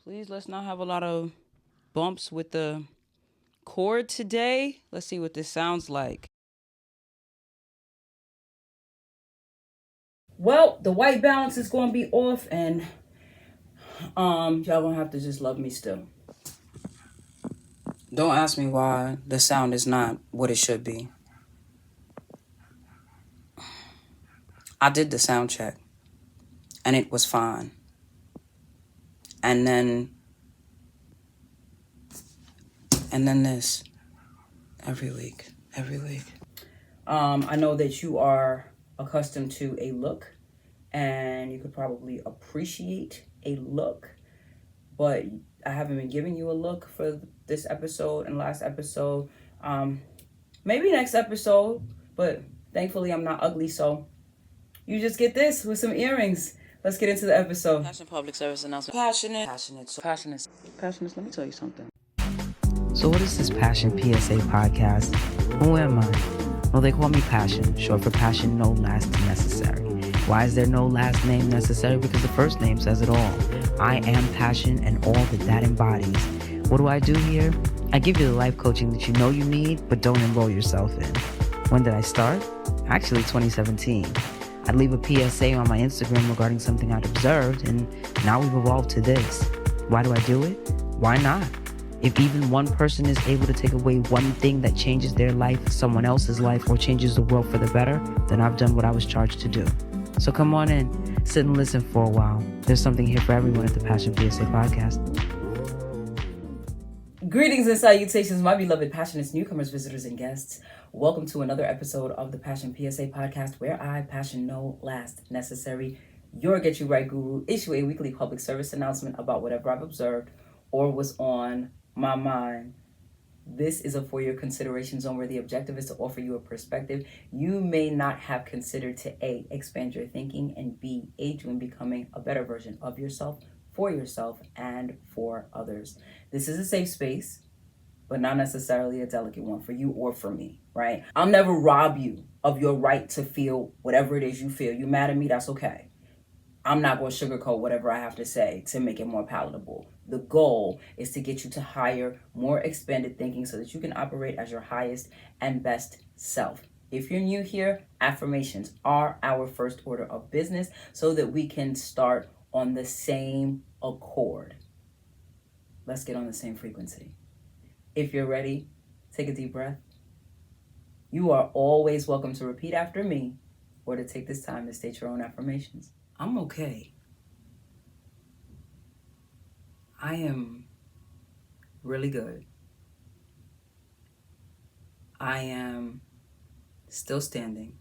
Please, let's not have a lot of bumps with the cord today. Let's see what this sounds like. Well, the white balance is going to be off, and y'all gonna have to just love me still. Don't ask me why the sound is not what it should be. I did the sound check, and it was fine. And then this every week. I know that you are accustomed to a look, and you could probably appreciate a look, but I haven't been giving you a look for this episode and last episode. Maybe next episode, but thankfully I'm not ugly, so you just get this with some earrings. Let's get into the episode. Passion public service announcement. Passionate. Let me tell you something. So what is this Passion PSA podcast? Who am I? Well, they call me Passion, short for Passion No Last Necessary. Why is there no last name necessary? Because the first name says it all. I am Passion and all that embodies. What do I do here? I give you the life coaching that you know you need, but don't enroll yourself in. When did I start? Actually, 2017. I'd leave a PSA on my Instagram regarding something I'd observed, and now we've evolved to this. Why do I do it? Why not? If even one person is able to take away one thing that changes their life, someone else's life, or changes the world for the better, then I've done what I was charged to do. So come on in, sit and listen for a while. There's something here for everyone at the Passion PSA podcast. Greetings and salutations, my beloved passionate newcomers, visitors, and guests. Welcome to another episode of the Passion PSA podcast, where I, Passion No Last Necessary, your Get You Right Guru, issue a weekly public service announcement about whatever I've observed or was on my mind. This is a for your consideration zone where the objective is to offer you a perspective you may not have considered to A, expand your thinking, and B, aid you in becoming a better version of yourself, for yourself, and for others. This is a safe space, but not necessarily a delicate one for you or for me, right? I'll never rob you of your right to feel whatever it is you feel. You mad at me, that's okay. I'm not going to sugarcoat whatever I have to say to make it more palatable. The goal is to get you to higher, more expanded thinking so that you can operate as your highest and best self. If you're new here, affirmations are our first order of business so that we can start on the same accord. Let's get on the same frequency. If you're ready, take a deep breath. You are always welcome to repeat after me or to take this time to state your own affirmations. I'm okay. I am really good. I am still standing.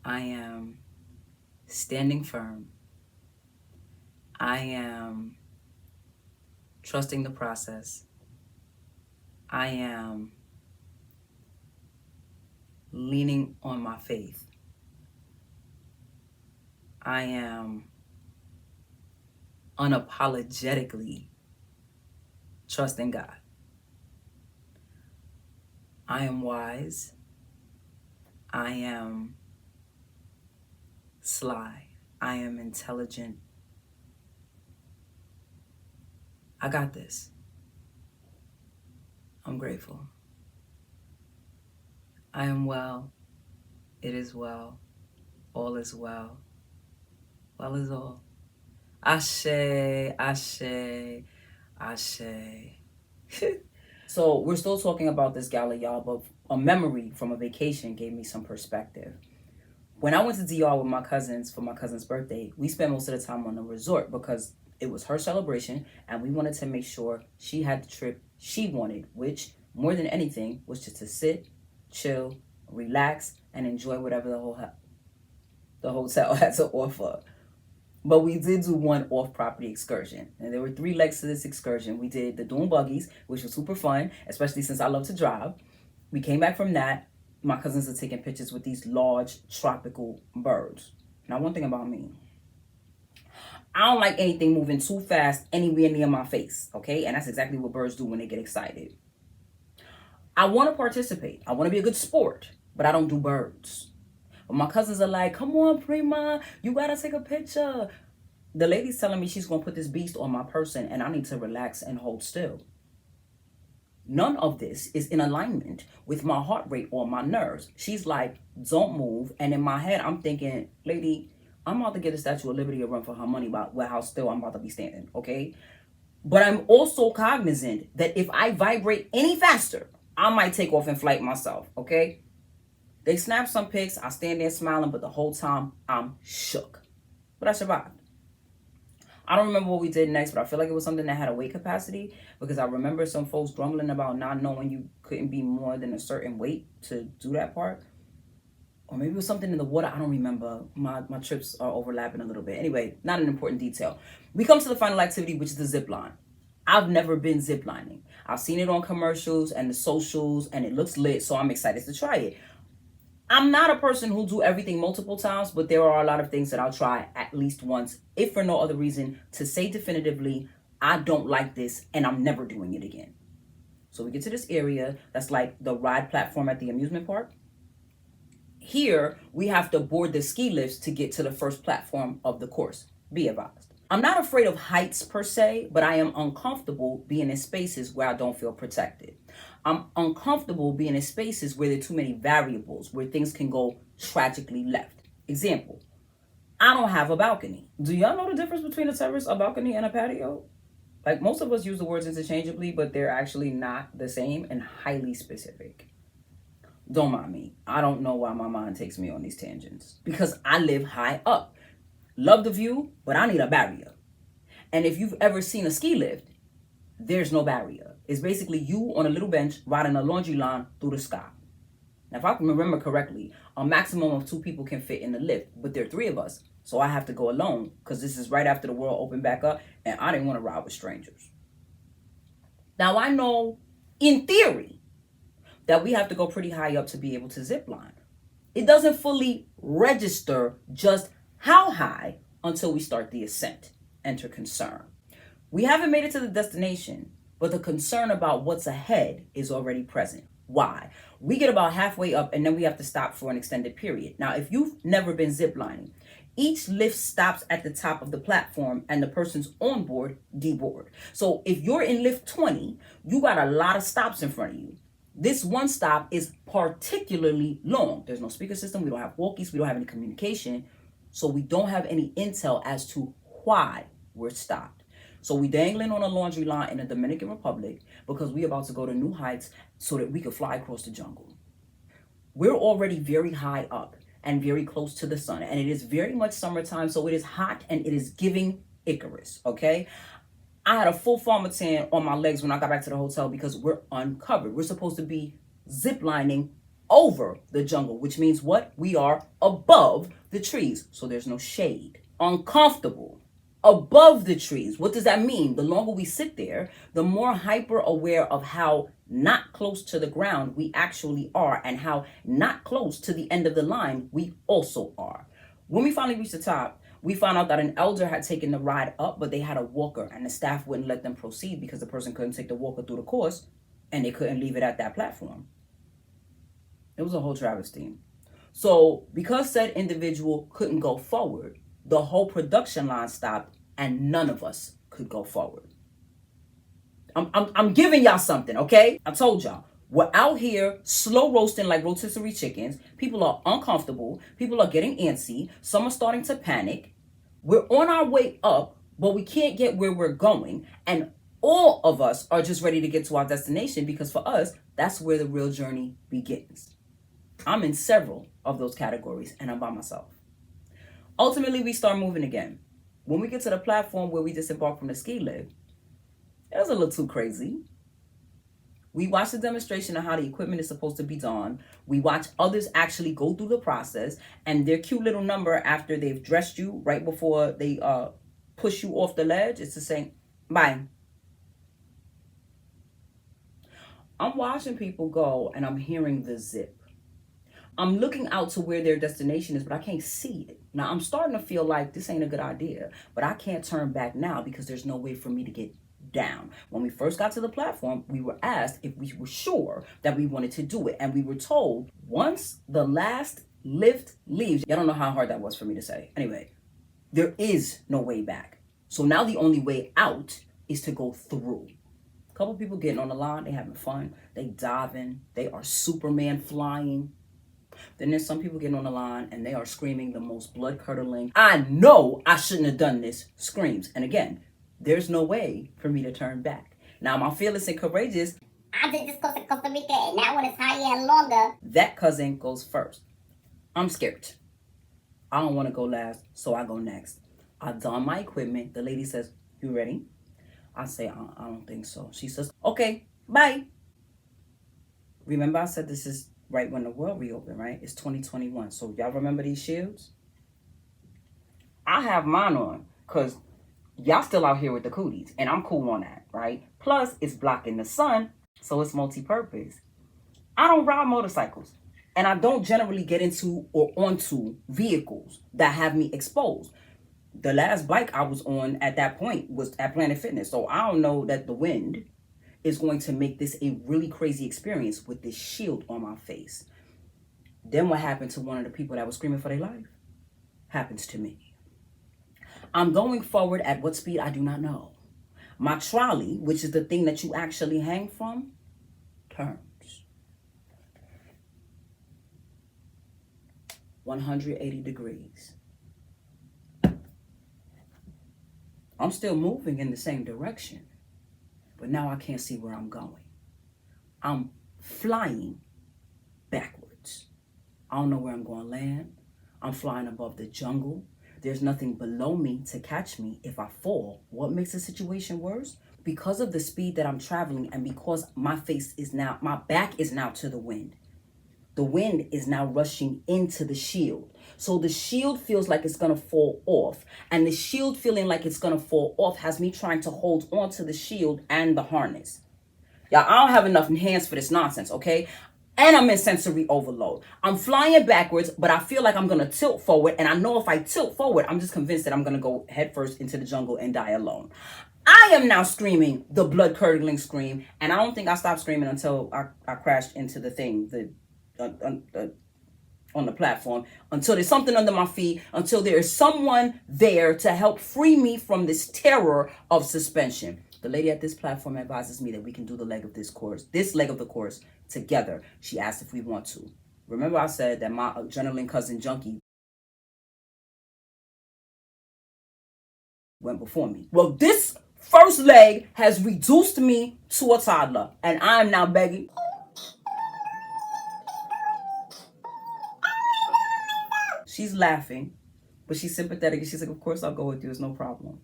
I am standing firm. I am trusting the process. I am leaning on my faith. I am unapologetically trusting God. I am wise. I am sly. I am intelligent. I got this. I'm grateful. I am well. It is well. All is well. Well is all. Ashe, ashe, ashe. So we're still talking about this gala, y'all, but a memory from a vacation gave me some perspective. When I went to DR with my cousins for my cousin's birthday, we spent most of the time on the resort because it was her celebration and we wanted to make sure she had the trip she wanted, which more than anything was just to sit, chill, relax, and enjoy whatever the hotel had to offer. But we did do one off-property excursion. And there were 3 legs to this excursion. We did the dune buggies, which was super fun, especially since I love to drive. We came back from that. My cousins are taking pictures with these large tropical birds. Now, one thing about me, I don't like anything moving too fast anywhere near my face, okay? And that's exactly what birds do when they get excited. I want to participate. I want to be a good sport, but I don't do birds. But my cousins are like, come on, Prima, you got to take a picture. The lady's telling me she's going to put this beast on my person and I need to relax and hold still. None of this is in alignment with my heart rate or my nerves. She's like, don't move. And in my head, I'm thinking, lady, I'm about to get the Statue of Liberty a run for her money about how still I'm about to be standing, okay? But I'm also cognizant that if I vibrate any faster, I might take off in flight myself, okay? They snap some pics. I stand there smiling, but the whole time I'm shook. But I survived. I don't remember what we did next, but I feel like it was something that had a weight capacity, because I remember some folks grumbling about not knowing you couldn't be more than a certain weight to do that part. Or maybe it was something in the water. I don't remember. My trips are overlapping a little bit. Anyway, not an important detail. We come to the final activity, which is the zip line. I've never been zip lining. I've seen it on commercials and the socials, and it looks lit, so I'm excited to try it. I'm not a person who'll do everything multiple times, but there are a lot of things that I'll try at least once, if for no other reason, to say definitively, I don't like this and I'm never doing it again. So we get to this area that's like the ride platform at the amusement park. Here, we have to board the ski lifts to get to the first platform of the course. Be advised. I'm not afraid of heights per se, but I am uncomfortable being in spaces where I don't feel protected. I'm uncomfortable being in spaces where there are too many variables, where things can go tragically left. Example, I don't have a balcony. Do y'all know the difference between a terrace, a balcony, and a patio? Like, most of us use the words interchangeably, but they're actually not the same and highly specific. Don't mind me. I don't know why my mind takes me on these tangents. Because I live high up. Love the view, but I need a barrier. And if you've ever seen a ski lift, there's no barrier. It's basically you on a little bench riding a laundry line through the sky. Now, if I can remember correctly, a maximum of 2 people can fit in the lift, but there are 3 of us. So I have to go alone because this is right after the world opened back up and I didn't want to ride with strangers. Now, I know in theory that we have to go pretty high up to be able to zip line. It doesn't fully register just how high until we start the ascent. Enter concern. We haven't made it to the destination, but the concern about what's ahead is already present. Why? We get about halfway up and then we have to stop for an extended period. Now, if you've never been ziplining, each lift stops at the top of the platform and the person's on board deboard. So if you're in lift 20, you got a lot of stops in front of you. This one stop is particularly long. There's no speaker system. We don't have walkies. We don't have any communication. So we don't have any intel as to why we're stopped. So we dangling on a laundry line in the Dominican Republic because we're about to go to new heights so that we could fly across the jungle. We're already very high up and very close to the sun, and it is very much summertime, so it is hot and it is giving Icarus, okay? I had a full farmer tan on my legs when I got back to the hotel because we're uncovered. We're supposed to be ziplining over the jungle, which means what? We are above the trees, so there's no shade. Uncomfortable. Above the trees. What does that mean? The longer we sit there, the more hyper aware of how not close to the ground we actually are and how not close to the end of the line we also are. When we finally reached the top, we found out that an elder had taken the ride up, but they had a walker and the staff wouldn't let them proceed because the person couldn't take the walker through the course and they couldn't leave it at that platform. It was a whole travesty. So because said individual couldn't go forward, the whole production line stopped and none of us could go forward. I'm giving y'all something, okay? I told y'all, we're out here slow roasting like rotisserie chickens. People are uncomfortable. People are getting antsy. Some are starting to panic. We're on our way up, but we can't get where we're going. And all of us are just ready to get to our destination because for us, that's where the real journey begins. I'm in several of those categories and I'm by myself. Ultimately, we start moving again. When we get to the platform where we disembark from the ski lift, it was a little too crazy. We watch the demonstration of how the equipment is supposed to be done. We watch others actually go through the process and their cute little number after they've dressed you right before they push you off the ledge is to say, bye. I'm watching people go and I'm hearing the zip. I'm looking out to where their destination is, but I can't see it. Now, I'm starting to feel like this ain't a good idea, but I can't turn back now because there's no way for me to get down. When we first got to the platform, we were asked if we were sure that we wanted to do it. And we were told once the last lift leaves, y'all don't know how hard that was for me to say. Anyway, There is no way back. So now the only way out is to go through. A couple people getting on the line, they having fun, they diving, they are Superman flying. Then there's some people getting on the line and they are screaming the most blood-curdling, "I know I shouldn't have done this," screams. And again, there's no way for me to turn back. Now, my fearless and courageous, "I did this close to Costa Rica and that one is higher and longer." that cousin goes first. I'm scared. I don't want to go last, so I go next. I don my equipment. The lady says, "You ready?" I say, I don't think so. She says, "Okay, bye." Remember I said this is right when the world reopened, right? It's 2021. So y'all remember these shields? I have mine on because y'all still out here with the cooties, and I'm cool on that, right? Plus, it's blocking the sun, so it's multi-purpose. I don't ride motorcycles, and I don't generally get into or onto vehicles that have me exposed. The last bike I was on at that point was at Planet Fitness, so I don't know that the wind is going to make this a really crazy experience with this shield on my face. Then what happened to one of the people that was screaming for their life happens to me. I'm going forward at what speed I do not know. My trolley, which is the thing that you actually hang from, turns 180 degrees. I'm still moving in the same direction, but now I can't see where I'm going. I'm flying backwards. I don't know where I'm going to land. I'm flying above the jungle. There's nothing below me to catch me if I fall. What makes the situation worse? Because of the speed that I'm traveling and because my back is now to the wind. The wind is now rushing into the shield. So the shield feels like it's going to fall off. And the shield feeling like it's going to fall off has me trying to hold on to the shield and the harness. Y'all, I don't have enough hands for this nonsense, okay? And I'm in sensory overload. I'm flying backwards, but I feel like I'm going to tilt forward. And I know if I tilt forward, I'm just convinced that I'm going to go headfirst into the jungle and die alone. I am now screaming the blood-curdling scream. And I don't think I stopped screaming until I crashed into the thing, on the platform, until there's something under my feet, until there is someone there to help free me from this terror of suspension. The lady at this platform advises me that we can do this leg of the course together. She asked if we want to. Remember I said that my adrenaline cousin junkie went before me. Well, this first leg has reduced me to a toddler, and I am now begging. She's laughing, but she's sympathetic, and she's like, "Of course I'll go with you, it's no problem."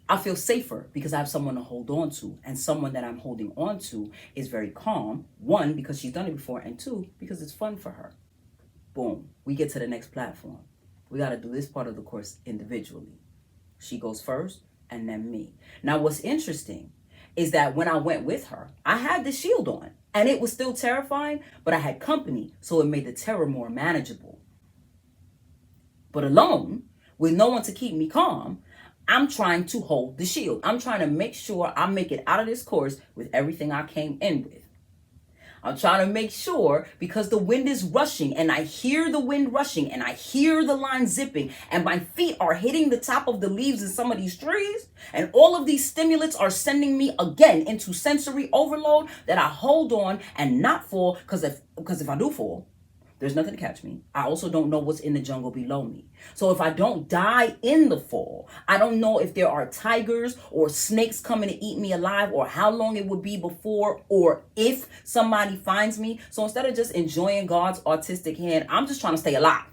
I feel safer because I have someone to hold on to, and someone that I'm holding on to is very calm. One, because she's done it before, and two, because it's fun for her. Boom, we get to the next platform. We got to do this part of the course individually. She goes first, and then me. Now, what's interesting is that when I went with her, I had the shield on, and it was still terrifying, but I had company, so it made the terror more manageable. But alone, with no one to keep me calm, I'm trying to hold the shield. I'm trying to make sure I make it out of this course with everything I came in with. I'm trying to make sure, because the wind is rushing and I hear the wind rushing and I hear the line zipping and my feet are hitting the top of the leaves in some of these trees, and all of these stimulants are sending me again into sensory overload, that I hold on and not fall, because if I do fall, there's nothing to catch me. I also don't know what's in the jungle below me. So if I don't die in the fall, I don't know if there are tigers or snakes coming to eat me alive, or how long it would be before, or if somebody finds me. So instead of just enjoying God's autistic hand, I'm just trying to stay alive.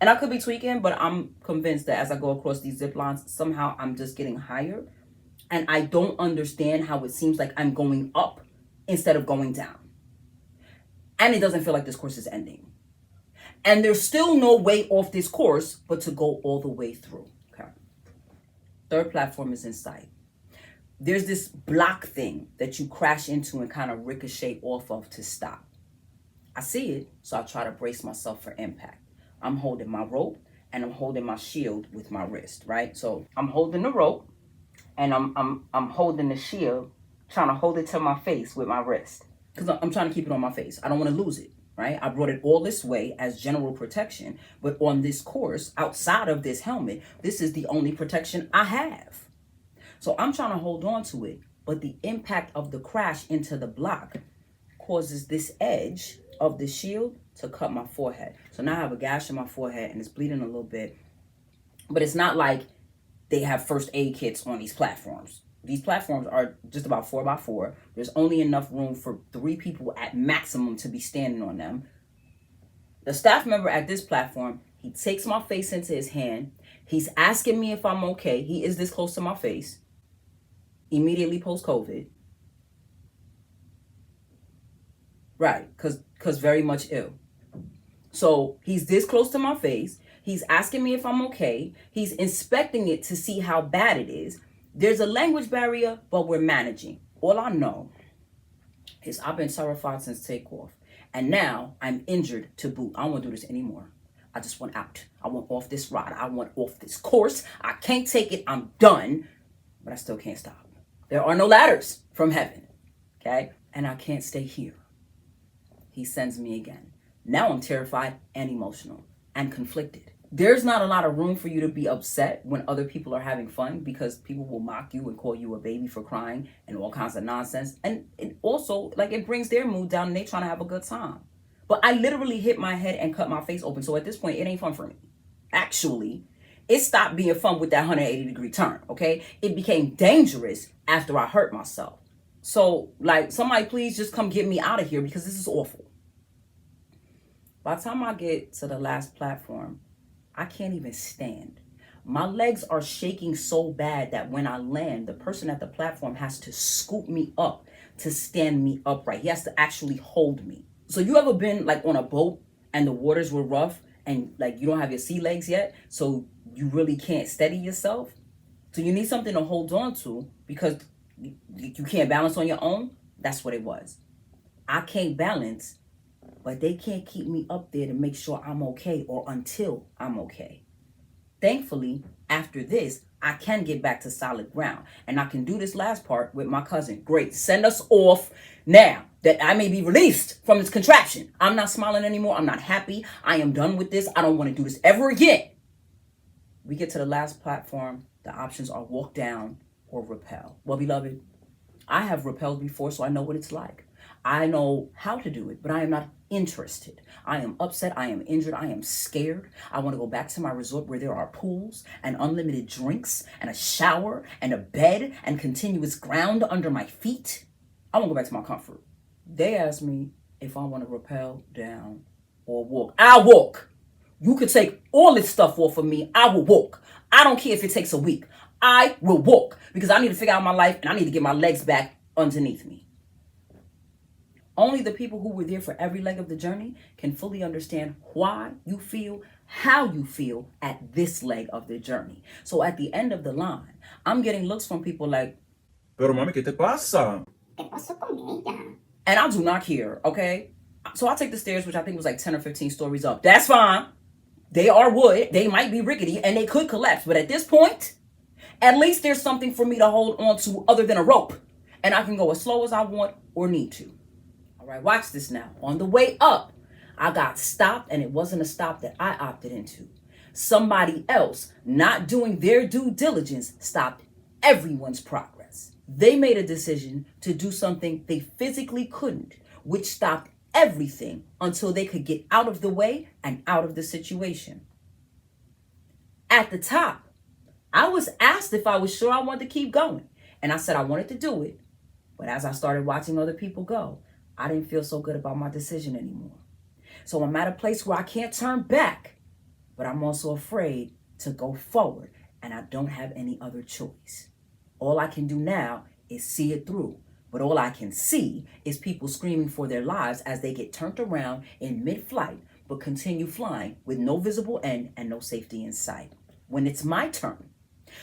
And I could be tweaking, but I'm convinced that as I go across these zip lines, somehow I'm just getting higher. And I don't understand how it seems like I'm going up instead of going down. And it doesn't feel like this course is ending. And there's still no way off this course but to go all the way through. Okay. Third platform is in sight. There's this block thing that you crash into and kind of ricochet off of to stop. I see it, so I try to brace myself for impact. I'm holding my rope and I'm holding my shield with my wrist, right? So I'm holding the rope and I'm holding the shield, trying to hold it to my face with my wrist, because I'm trying to keep it on my face. I don't want to lose it. right? I brought it all this way as general protection, but on this course, outside of this helmet, this is the only protection I have. So I'm trying to hold on to it, but the impact of the crash into the block causes this edge of the shield to cut my forehead. So now I have a gash in my forehead and it's bleeding a little bit, but it's not like they have first aid kits on these platforms. These platforms are just about 4x4. There's only enough room for 3 people at maximum to be standing on them. The staff member at this platform, he takes my face into his hand. He's asking me if I'm okay. He is this close to my face. Immediately post-COVID. Right, because very much ill. So he's this close to my face. He's asking me if I'm okay. He's inspecting it to see how bad it is. There's a language barrier, but we're managing. All I know is I've been terrified since takeoff. And now I'm injured to boot. I don't want to do this anymore. I just want out. I want off this ride. I want off this course. I can't take it. I'm done. But I still can't stop. There are no ladders from heaven. Okay? And I can't stay here. He sends me again. Now I'm terrified and emotional and conflicted. There's not a lot of room for you to be upset when other people are having fun, because people will mock you and call you a baby for crying and all kinds of nonsense. And it also, like, it brings their mood down and they trying to have a good time. But I literally hit my head and cut my face open. So at this point, it ain't fun for me. Actually, it stopped being fun with that 180-degree turn, okay? It became dangerous after I hurt myself. So, like, somebody please just come get me out of here, because this is awful. By the time I get to the last platform, I can't even stand. My legs are shaking so bad that when I land, the person at the platform has to scoop me up to stand me upright. He has to actually hold me. So you ever been like on a boat and the waters were rough and like you don't have your sea legs yet, so you really can't steady yourself? So you need something to hold on to because you can't balance on your own? That's what it was. I can't balance, but they can't keep me up there to make sure I'm okay or until I'm okay. Thankfully, after this, I can get back to solid ground and I can do this last part with my cousin. Great. Send us off now that I may be released from this contraption. I'm not smiling anymore. I'm not happy. I am done with this. I don't want to do this ever again. We get to the last platform. The options are walk down or rappel. Well, beloved, I have rappelled before, so I know what it's like. I know how to do it, but I am not interested. I am upset. I am injured. I am scared. I want to go back to my resort where there are pools and unlimited drinks and a shower and a bed and continuous ground under my feet. I want to go back to my comfort. They asked me if I want to rappel down or walk. I'll walk. You could take all this stuff off of me. I will walk. I don't care if it takes a week. I will walk because I need to figure out my life and I need to get my legs back underneath me. Only the people who were there for every leg of the journey can fully understand why you feel, how you feel at this leg of the journey. So at the end of the line, I'm getting looks from people like, Pero mami, ¿qué te pasa? ¿Qué pasó con ella? and I do not care, okay? So I take the stairs, which I think was like 10 or 15 stories up. That's fine. They are wood. They might be rickety and they could collapse. But at this point, at least there's something for me to hold on to other than a rope. And I can go as slow as I want or need to. All right, watch this now. On the way up, I got stopped, and it wasn't a stop that I opted into. Somebody else, not doing their due diligence, stopped everyone's progress. They made a decision to do something they physically couldn't, which stopped everything until they could get out of the way and out of the situation. At the top, I was asked if I was sure I wanted to keep going, and I said I wanted to do it. But as I started watching other people go, I didn't feel so good about my decision anymore. So I'm at a place where I can't turn back, but I'm also afraid to go forward, and I don't have any other choice. All I can do now is see it through, but all I can see is people screaming for their lives as they get turned around in mid-flight, but continue flying with no visible end and no safety in sight. When it's my turn,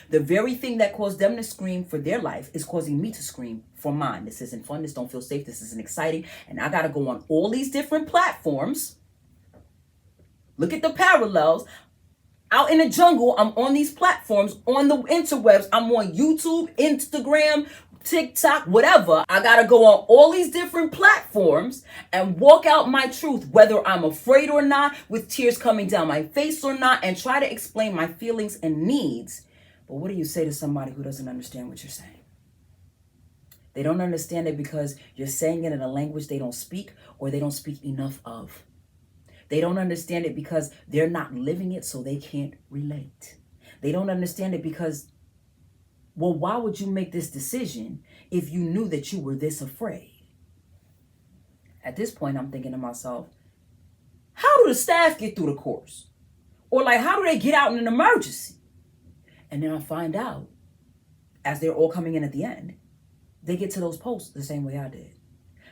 the very thing that caused them to scream for their life is causing me to scream for mine. This isn't fun. This don't feel safe. This isn't exciting. And I got to go on all these different platforms. Look at the parallels. Out in the jungle, I'm on these platforms, on the interwebs. I'm on YouTube, Instagram, TikTok, whatever. I gotta go on all these different platforms and walk out my truth, whether I'm afraid or not, with tears coming down my face or not, and try to explain my feelings and needs. But what do you say to somebody who doesn't understand what you're saying? They don't understand it because you're saying it in a language they don't speak or they don't speak enough of. They don't understand it because they're not living it, so they can't relate. They don't understand it because, well, why would you make this decision if you knew that you were this afraid? At this point, I'm thinking to myself, how do the staff get through the course? Or like, how do they get out in an emergency? And then I find out, as they're all coming in at the end, they get to those posts the same way I did.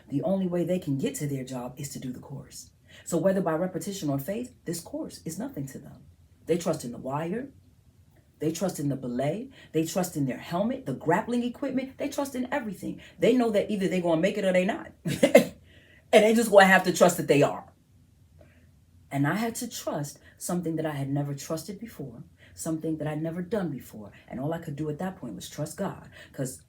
The only way they can get to their job is to do the course. So whether by repetition or faith, this course is nothing to them. They trust in the wire. They trust in the belay. They trust in their helmet, the grappling equipment. They trust in everything. They know that either they're going to make it or they're not. And they just going to have to trust that they are. And I had to trust something that I had never trusted before, something that I'd never done before. And all I could do at that point was trust God, because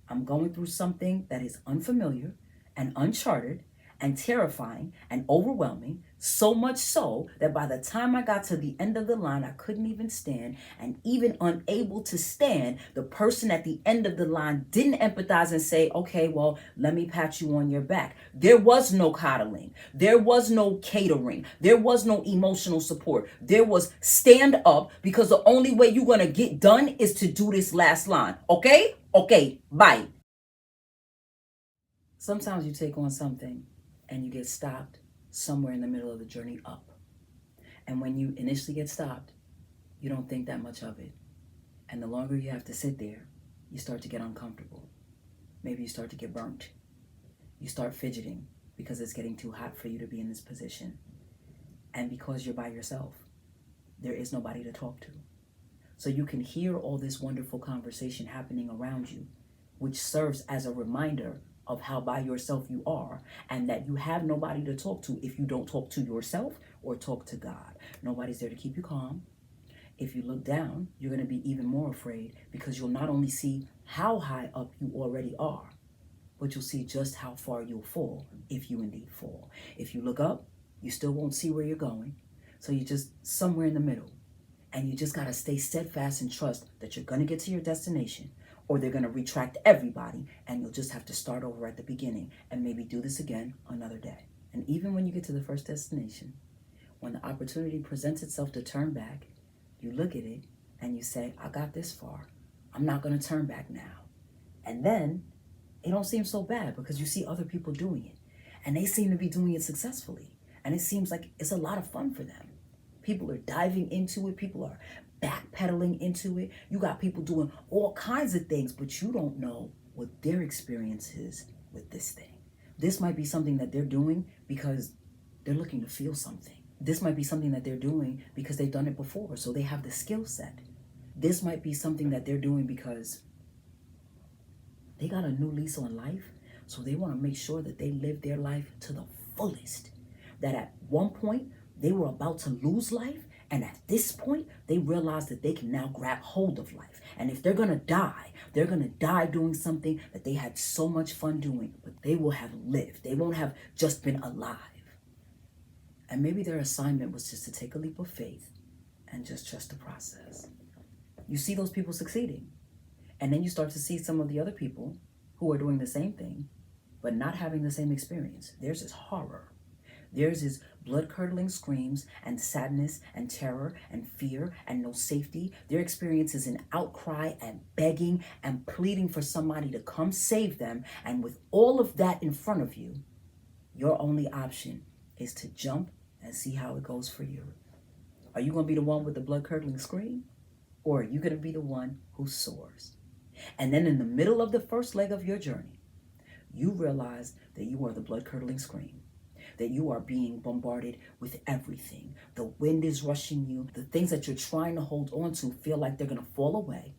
I'm going through something that is unfamiliar and uncharted and terrifying and overwhelming, so much so that by the time I got to the end of the line, I couldn't even stand. And even unable to stand, the person at the end of the line didn't empathize and say, okay, well, let me pat you on your back. There was no coddling. There was no catering. There was no emotional support. There was stand up, because the only way you're going to get done is to do this last line. Okay? Okay, bye. Sometimes you take on something and you get stopped somewhere in the middle of the journey up. And when you initially get stopped, you don't think that much of it. And the longer you have to sit there, you start to get uncomfortable. Maybe you start to get burnt. You start fidgeting because it's getting too hot for you to be in this position. And because you're by yourself, there is nobody to talk to. So you can hear all this wonderful conversation happening around you, which serves as a reminder of how by yourself you are, and that you have nobody to talk to if you don't talk to yourself or talk to God. Nobody's there to keep you calm. If you look down, you're going to be even more afraid, because you'll not only see how high up you already are, but you'll see just how far you'll fall if you indeed fall. If you look up, you still won't see where you're going. So you're just somewhere in the middle. And you just got to stay steadfast and trust that you're going to get to your destination, or they're going to retract everybody and you'll just have to start over at the beginning and maybe do this again another day. And even when you get to the first destination, when the opportunity presents itself to turn back, you look at it and you say, I got this far. I'm not going to turn back now. And then it don't seem so bad, because you see other people doing it and they seem to be doing it successfully. And it seems like it's a lot of fun for them. People are diving into it. People are backpedaling into it. You got people doing all kinds of things, but you don't know what their experience is with this thing. This might be something that they're doing because they're looking to feel something. This might be something that they're doing because they've done it before, so they have the skill set. This might be something that they're doing because they got a new lease on life, so they want to make sure that they live their life to the fullest. That at one point, they were about to lose life, and at this point, they realize that they can now grab hold of life. And if they're going to die, they're going to die doing something that they had so much fun doing, but they will have lived. They won't have just been alive. And maybe their assignment was just to take a leap of faith and just trust the process. You see those people succeeding, and then you start to see some of the other people who are doing the same thing, but not having the same experience. Theirs is horror. Theirs is blood-curdling screams and sadness and terror and fear and no safety. Their experience is an outcry and begging and pleading for somebody to come save them. And with all of that in front of you, your only option is to jump and see how it goes for you. Are you going to be the one with the blood-curdling scream? Or are you going to be the one who soars? And then in the middle of the first leg of your journey, you realize that you are the blood-curdling scream. That you are being bombarded with everything. The wind is rushing you. The things that you're trying to hold on to feel like they're going to fall away.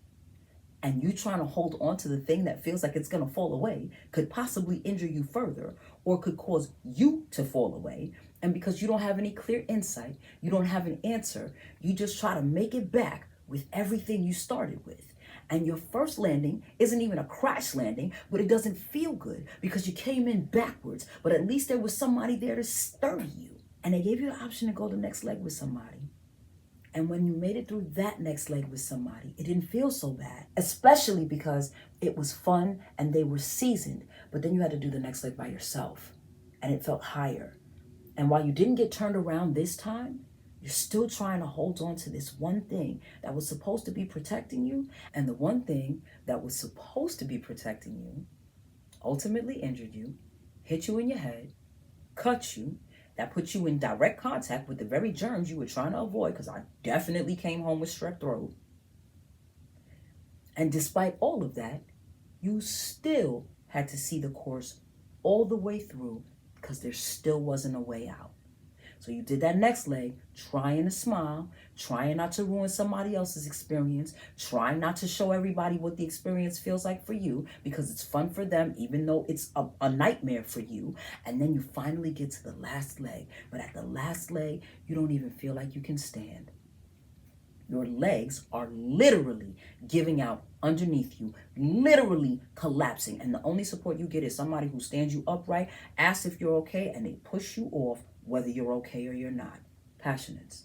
And you trying to hold on to the thing that feels like it's going to fall away could possibly injure you further, or could cause you to fall away. And because you don't have any clear insight, you don't have an answer, you just try to make it back with everything you started with. And your first landing isn't even a crash landing, but it doesn't feel good because you came in backwards. But at least there was somebody there to sturdy you. And they gave you the option to go the next leg with somebody. And when you made it through that next leg with somebody, it didn't feel so bad, especially because it was fun and they were seasoned. But then you had to do the next leg by yourself, and it felt higher. And while you didn't get turned around this time, you're still trying to hold on to this one thing that was supposed to be protecting you. And the one thing that was supposed to be protecting you ultimately injured you, hit you in your head, cut you, that put you in direct contact with the very germs you were trying to avoid, because I definitely came home with strep throat. And despite all of that, you still had to see the course all the way through because there still wasn't a way out. So you did that next leg, trying to smile, trying not to ruin somebody else's experience, trying not to show everybody what the experience feels like for you because it's fun for them, even though it's a nightmare for you. And then you finally get to the last leg. But at the last leg, you don't even feel like you can stand. Your legs are literally giving out underneath you, literally collapsing. And the only support you get is somebody who stands you upright, asks if you're okay, and they push you off whether you're okay or you're not. Passionates.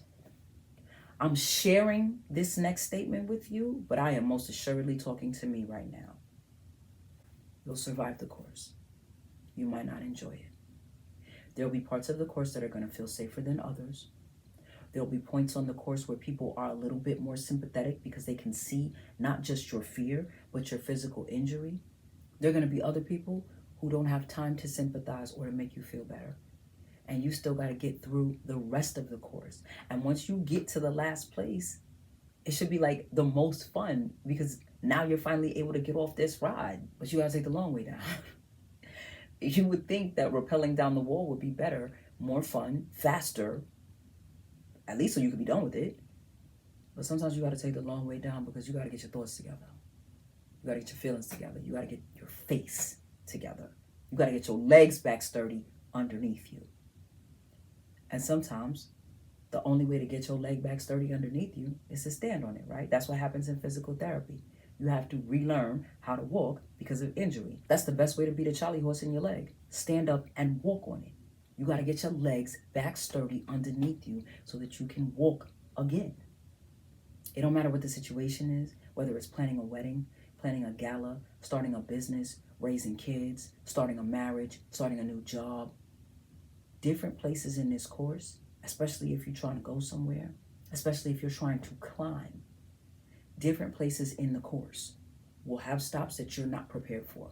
I'm sharing this next statement with you, but I am most assuredly talking to me right now. You'll survive the course. You might not enjoy it. There'll be parts of the course that are going to feel safer than others. There'll be points on the course where people are a little bit more sympathetic because they can see not just your fear, but your physical injury. There are going to be other people who don't have time to sympathize or to make you feel better. And you still got to get through the rest of the course. And once you get to the last place, it should be like the most fun because now you're finally able to get off this ride, but you got to take the long way down. You would think that rappelling down the wall would be better, more fun, faster, at least so you could be done with it. But sometimes you got to take the long way down because you got to get your thoughts together. You got to get your feelings together. You got to get your face together. You got to get your legs back sturdy underneath you. And sometimes the only way to get your leg back sturdy underneath you is to stand on it, right? That's what happens in physical therapy. You have to relearn how to walk because of injury. That's the best way to beat a Charlie horse in your leg. Stand up and walk on it. You got to get your legs back sturdy underneath you so that you can walk again. It don't matter what the situation is, whether it's planning a wedding, planning a gala, starting a business, raising kids, starting a marriage, starting a new job. Different places in this course, especially if you're trying to go somewhere, especially if you're trying to climb, different places in the course will have stops that you're not prepared for.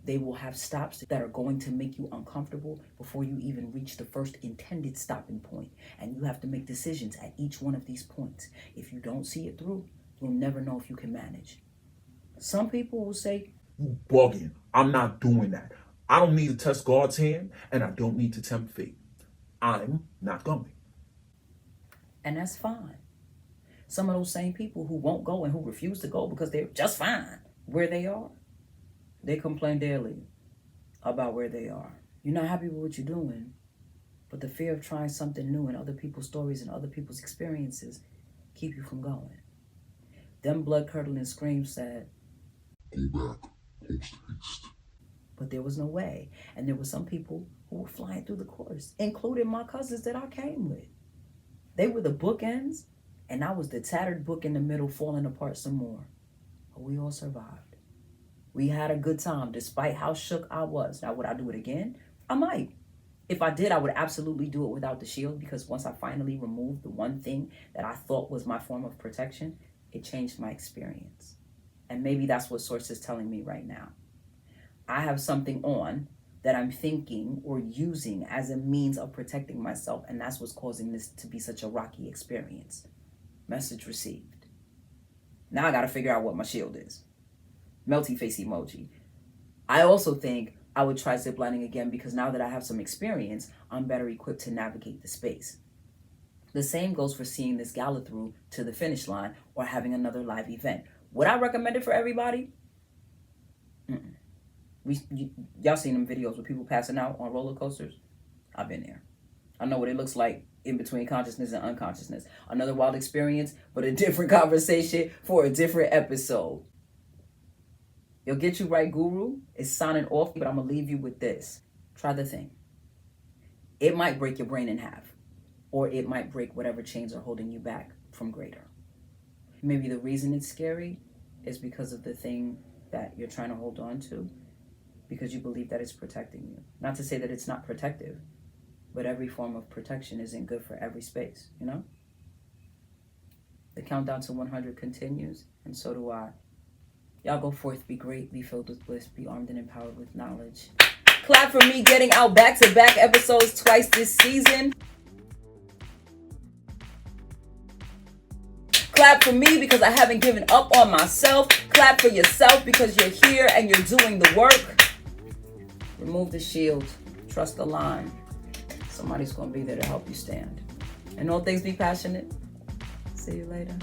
They will have stops that are going to make you uncomfortable before you even reach the first intended stopping point. And you have to make decisions at each one of these points. If you don't see it through, you'll never know if you can manage. Some people will say, You bugging. I'm not doing that. I don't need to test God's hand, and I don't need to tempt fate. I'm not going. and that's fine. Some of those same people who won't go and who refuse to go because they're just fine where they are, they complain daily about where they are. You're not happy with what you're doing, but the fear of trying something new and other people's stories and other people's experiences keep you from going. Them blood-curdling screams said, Go back, post haste. but there was no way. And there were some people who were flying through the course, including my cousins that I came with. They were the bookends, and I was the tattered book in the middle falling apart some more. But we all survived. We had a good time despite how shook I was. Now, would I do it again? I might. If I did, I would absolutely do it without the shield, because once I finally removed the one thing that I thought was my form of protection, it changed my experience. And maybe that's what Source is telling me right now. I have something on that I'm thinking or using as a means of protecting myself, and that's what's causing this to be such a rocky experience. Message received. Now I gotta figure out what my shield is. Melty face emoji. I also think I would try ziplining again, because now that I have some experience, I'm better equipped to navigate the space. The same goes for seeing this gala through to the finish line or having another live event. Would I recommend it for everybody? Y'all seen them videos with people passing out on roller coasters? I've been there. I know what it looks like in between consciousness and unconsciousness. Another wild experience, but a different conversation for a different episode. Your Get You Right Guru is signing off, but I'm going to leave you with this. Try the thing. It might break your brain in half, or it might break whatever chains are holding you back from greater. Maybe the reason it's scary is because of the thing that you're trying to hold on to, because you believe that it's protecting you. Not to say that it's not protective, but every form of protection isn't good for every space, you know? The countdown to 100 continues, and so do I. Y'all go forth, be great, be filled with bliss, be armed and empowered with knowledge. Clap for me getting out back-to-back episodes twice this season. Clap for me because I haven't given up on myself. Clap for yourself because you're here and you're doing the work. Remove the shield. Trust the line. Somebody's going to be there to help you stand. And all things be passionate. See you later.